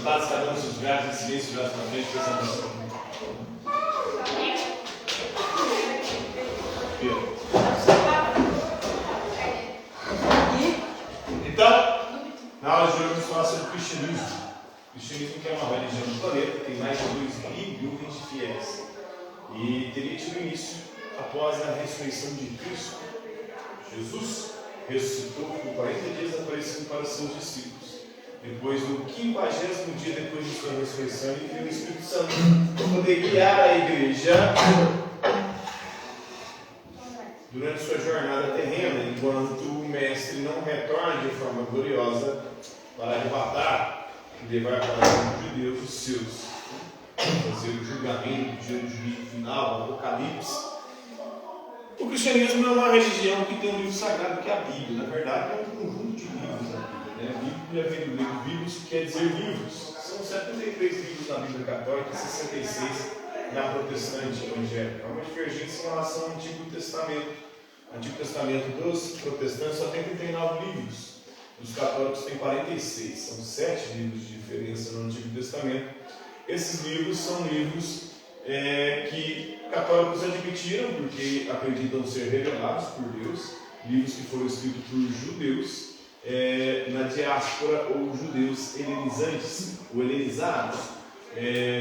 sentados, cada um nos seus lugares, em silêncio, olhados para frente, prestando atenção. Então, na aula de hoje vamos falar sobre o cristianismo. O cristianismo, que é uma religião do planeta, tem mais de 2 bilhões de fiéis. E teria tido início após a ressurreição de Cristo. Jesus ressuscitou por 40 dias, aparecendo para seus discípulos. Depois, no 50º dia depois de sua ressurreição, ele enviou o Espírito Santo para poder guiar a igreja durante sua jornada terrena, enquanto o Mestre não retorna de forma gloriosa para arrebatar e levar para os judeus os seus, fazer o julgamento, o dia do juízo final, o Apocalipse. O cristianismo não é uma religião que tem um livro sagrado que é a Bíblia. Na verdade, é um conjunto de livros da Bíblia. A Bíblia vem do grego biblos, que quer dizer livros. São 73 livros na Bíblia católica e 66 na protestante evangélica. Há uma divergência em relação ao Antigo Testamento. O Antigo Testamento dos protestantes só tem 39 livros. Os católicos têm 46. São 7 livros de diferença no Antigo Testamento. Esses livros são livros que católicos admitiram porque acreditam ser revelados por Deus, livros que foram escritos por judeus na diáspora ou judeus helenizantes ou helenizados,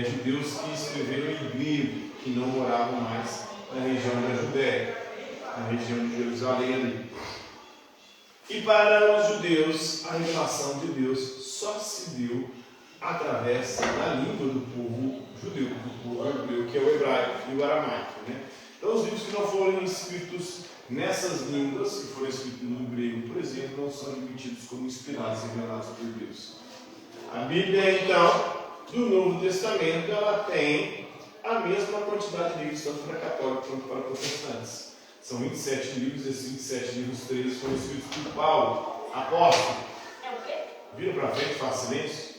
judeus que escreveram em grego, que não moravam mais na região da Judéia, na região de Jerusalém ali. E para os judeus, a revelação de Deus só se deu através da língua do povo judeu, do povo hebreu, que é o hebraico e o aramaico. Então, os livros que não foram escritos nessas línguas, que foram escritos no grego, por exemplo, não são admitidos como inspirados e revelados por Deus. A Bíblia, então, do Novo Testamento, ela tem a mesma quantidade de livros, tanto para católicos quanto para protestantes. São 27 livros, esses 27 livros, 3 foram escritos por Paulo, apóstolo. Vira para frente, faça silêncio.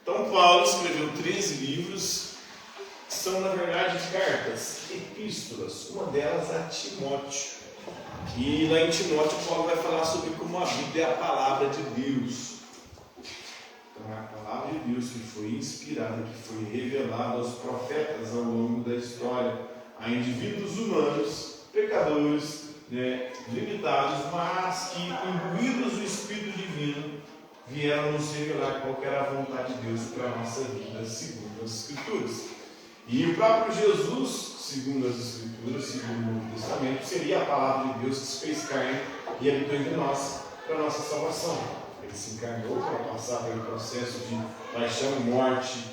Então, Paulo escreveu 13 livros, que são, na verdade, cartas, epístolas, uma delas a Timóteo. E lá em Timóteo, Paulo vai falar sobre como a Bíblia é a palavra de Deus. Então, é a palavra de Deus que foi inspirada, que foi revelada aos profetas ao longo da história, a indivíduos humanos, pecadores, limitados, mas que, imbuídos do Espírito Divino, vieram nos revelar qual era a vontade de Deus para a nossa vida, segundo as Escrituras. E o próprio Jesus, segundo as Escrituras, segundo o Novo Testamento, seria a palavra de Deus que se fez carne e habitou entre nós para a nossa salvação. Ele se encarnou para passar pelo processo de paixão, morte,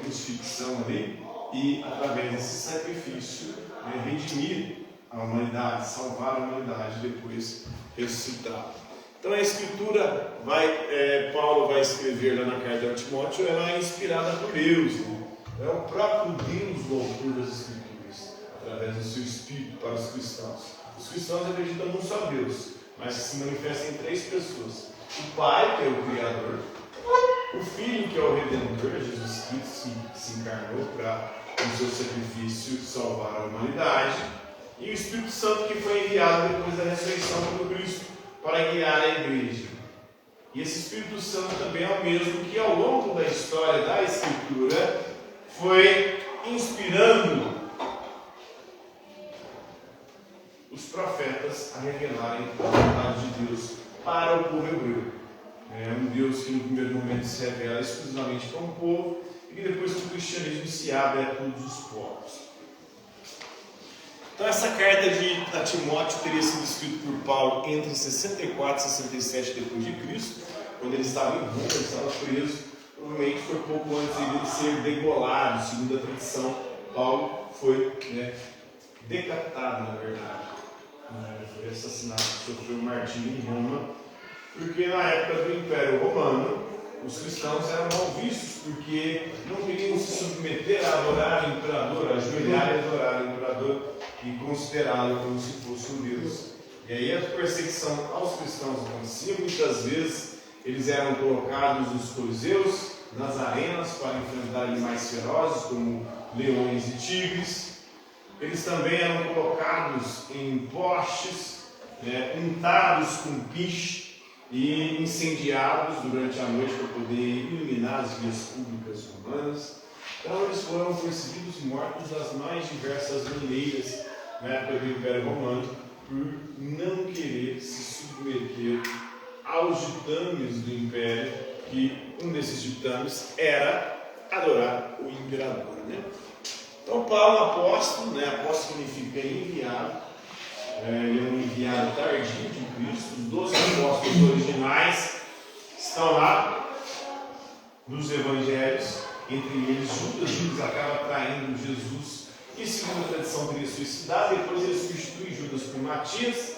crucifixão ali, e através desse sacrifício redimir a humanidade, salvar a humanidade, depois ressuscitar. Então a Escritura, Paulo vai escrever lá na carta de Timóteo, ela é inspirada por Deus. É o próprio Deus o autor das Escrituras, através do seu Espírito para os cristãos. Os cristãos acreditam num só Deus, mas se manifesta em 3 pessoas. O Pai, que é o Criador, o Filho, que é o Redentor, Jesus Cristo, que se encarnou para, com seu sacrifício, salvar a humanidade, e o Espírito Santo, que foi enviado depois da ressurreição por Cristo para guiar a igreja. E esse Espírito Santo também é o mesmo que, ao longo da história da Escritura, foi inspirando os profetas a revelarem a vontade de Deus para o povo hebreu. É um Deus que no primeiro momento se revela exclusivamente para um povo e que depois que o cristianismo se abre a todos os povos. Então essa carta a Timóteo teria sido escrita por Paulo entre 64 e 67 depois de Cristo, quando ele estava em Roma, ele estava preso. Provavelmente foi pouco antes de ser degolado, segundo a tradição. Paulo foi decapitado, na verdade. Foi assassinado, sofreu martírio em Roma, porque na época do Império Romano, os cristãos eram mal vistos, porque não queriam se submeter a adorar o imperador, a ajoelhar e adorar o imperador e considerá-lo como se fosse um Deus. E aí a perseguição aos cristãos acontecia, muitas vezes eles eram colocados nos coliseus, nas arenas, para enfrentar animais ferozes como leões e tigres. Eles também eram colocados em postes untados com piche e incendiados durante a noite para poder iluminar as vias públicas romanas. Então eles foram perseguidos e mortos das mais diversas maneiras na época do Império Romano por não querer se submeter aos ditames do Império, que um desses ditames era adorar o imperador. Então Paulo, apóstolo, apóstolo significa enviado, ele é um enviado tardio de Cristo. Os 12 apóstolos originais estão lá nos evangelhos, entre eles Judas acaba traindo Jesus e, segundo a tradição, teria suicidado. Depois ele substitui Judas por Matias.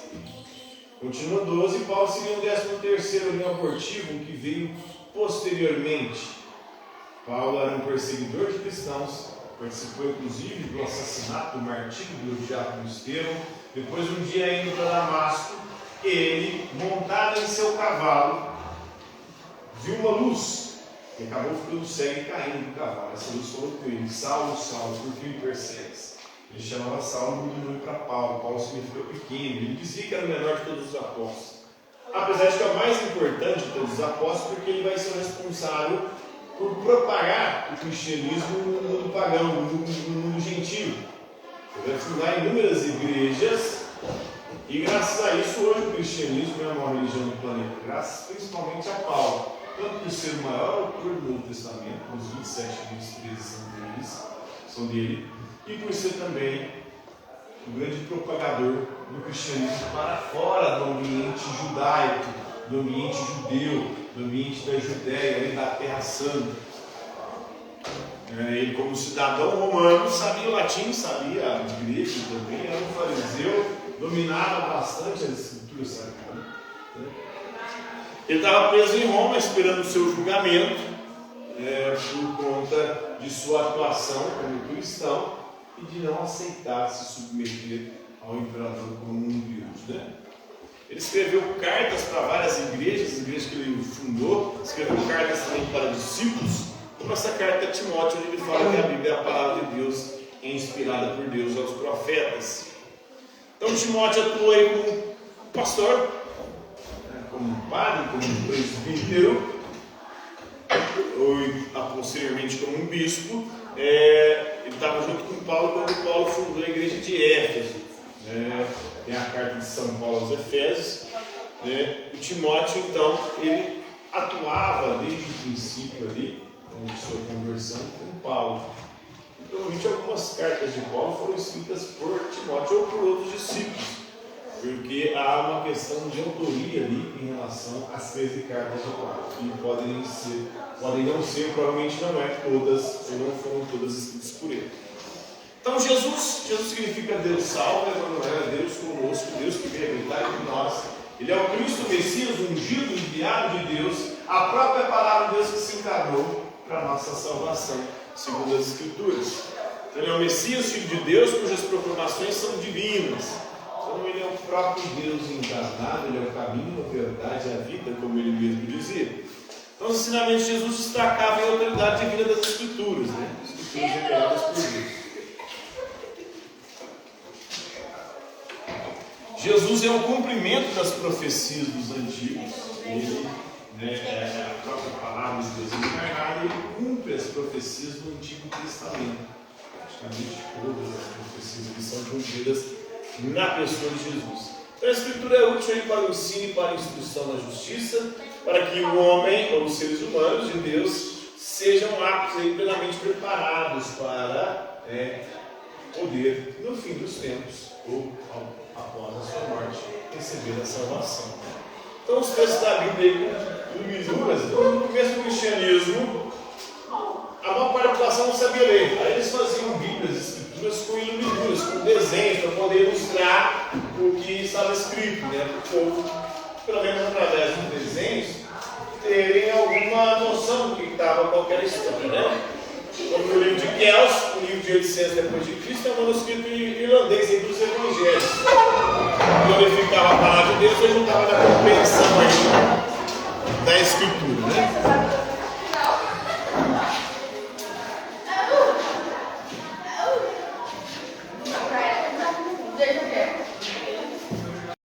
Continua 12, Paulo seria o 13º linha abortivo que veio posteriormente. Paulo era um perseguidor de cristãos, participou inclusive do assassinato, do martírio do diácono Estevão. Depois, um dia indo para Damasco, ele, montado em seu cavalo, viu uma luz e acabou ficando cego e caindo do cavalo. Essa luz falou com ele: Saulo, Saulo, por que me persegues? Ele chamava Saulo e mudou para Paulo. Paulo significa pequeno. Ele dizia que era o menor de todos os apóstolos, apesar de que é o mais importante de todos os apóstolos, porque ele vai ser responsável por propagar o cristianismo no mundo pagão, no mundo gentil. Ele vai fundar inúmeras igrejas, e graças a isso hoje o cristianismo é a maior religião do planeta, graças principalmente a Paulo, tanto por ser o maior autor do Novo Testamento, os 27 e 23 são dele, e por ser também o grande propagador do cristianismo para fora do ambiente judaico, do ambiente judeu, do ambiente da Judéia, da Terra Santa. Ele, como cidadão romano, sabia o latim, sabia o grego também, era um fariseu, dominava bastante as escrituras sagradas. Ele estava preso em Roma, esperando o seu julgamento, por conta de sua atuação como cristão e de não aceitar se submeter ao imperador como um Deus. Ele escreveu cartas para várias igrejas, as igrejas que ele fundou, escreveu cartas também para discípulos, como essa carta a Timóteo, onde ele fala que a Bíblia é a palavra de Deus, inspirada por Deus aos profetas. Então Timóteo atuou aí como pastor, como padre, como presbítero, ou posteriormente como um bispo. Ele estava junto com Paulo quando Paulo fundou a igreja de Éfeso. Tem a carta de São Paulo aos Efésios. O Timóteo, então, ele atuava desde o princípio ali, de sua conversão, com Paulo. Provavelmente algumas cartas de Paulo foram escritas por Timóteo ou por outros discípulos, porque há uma questão de autoria ali em relação às 13 cartas de Paulo, que podem não ser, provavelmente não é todas, ou não foram todas escritas por ele. Então Jesus significa Deus salva, Emanuel, Deus conosco, Deus que veio habitar entre nós. Ele é o Cristo Messias, ungido, enviado de Deus, a própria palavra de Deus que se encarnou para a nossa salvação, segundo as Escrituras. Então, ele é o Messias, Filho de Deus, cujas proclamações são divinas. Então ele é o próprio Deus encarnado, ele é o caminho, a verdade e a vida, como ele mesmo dizia. Então os ensinamentos de Jesus destacavam a autoridade divina das Escrituras, As Escrituras reveladas por Deus. Jesus é o cumprimento das profecias dos antigos. Ele, a própria palavra de Deus encarnada, ele cumpre as profecias do Antigo Testamento. Praticamente todas as profecias que são cumpridas na pessoa de Jesus. Então a Escritura é útil para o ensino e para a instrução na justiça, para que o homem, ou os seres humanos de Deus, sejam aptos e plenamente preparados para poder, no fim dos tempos, ou após a sua morte, receber a salvação. Então os textos da Bíblia iluminuras, no começo do cristianismo, a maior parte da população não sabia ler. Aí eles faziam Bíblias, escrituras com iluminuras, com desenhos, para poder ilustrar o que estava escrito, para o povo, pelo menos através dos desenhos, terem alguma noção do que estava qualquer história, Como no livro de Kells, o livro de 800 depois de Cristo, é um manuscrito irlandês entre os evangelhos. Glorificava a palavra de Deus e juntava na compreensão da Escritura,